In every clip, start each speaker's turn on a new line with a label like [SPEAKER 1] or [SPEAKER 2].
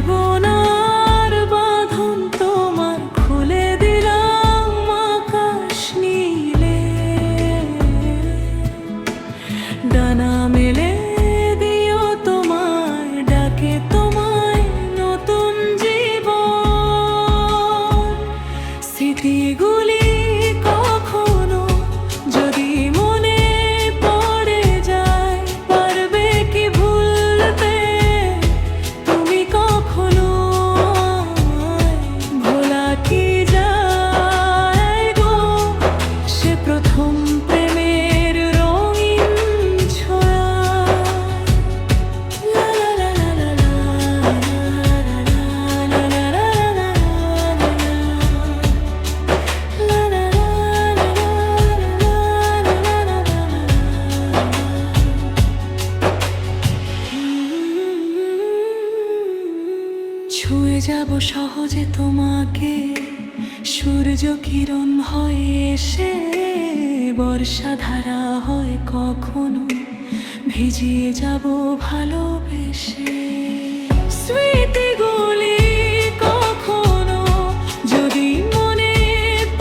[SPEAKER 1] ভাবনার বাঁধন তোমার খুলে দিলাম আকাশ নীলে, ডানা মেলে দিও তোমায়, ডাকে তোমায় নতুন জীবন। স্মৃতিগুলি কখনো যদি মনে পড়ে যায়, পারবে কি ভুলতে তুমি কখনো আমায়? ভোলা কি যায় গো সে প্রথম প্রেমের রঙিন ছোঁয়া। লা লা লা লা লা লা লা লা লা ছুঁয়ে যাব সহজে তোমাকে, সূর্য কিরণ হয়ে এসে বর্ষা ধারা হয় কখনো, ভিজিয়ে যাব ভালোবেসে। স্মৃতিগুলি কখনো যদি মনে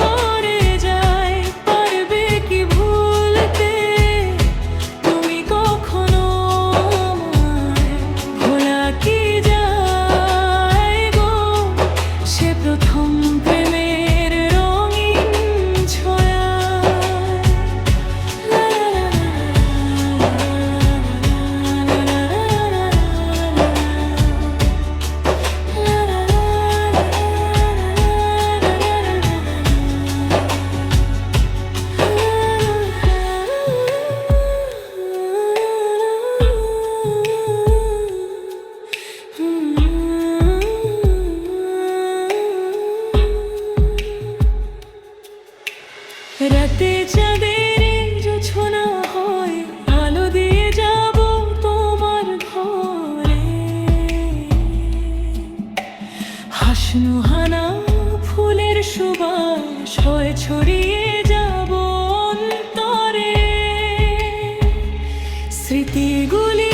[SPEAKER 1] পড়ে যায়, পারবে কি ভুলতে তুমি কখনো আমায়? ভোলা কি যায় গো সে প্রথম প্রেমের রঙিন ছোঁয়া। লা লা লা লা লা লা রাতে চাঁদের জোছনা হয়, আলো দিয়ে যাব তোমার ঘরে। হাসনু হানা ফুলের সুবাস হয় ছড়িয়ে যাব অন্তরে। স্মৃতিগুলি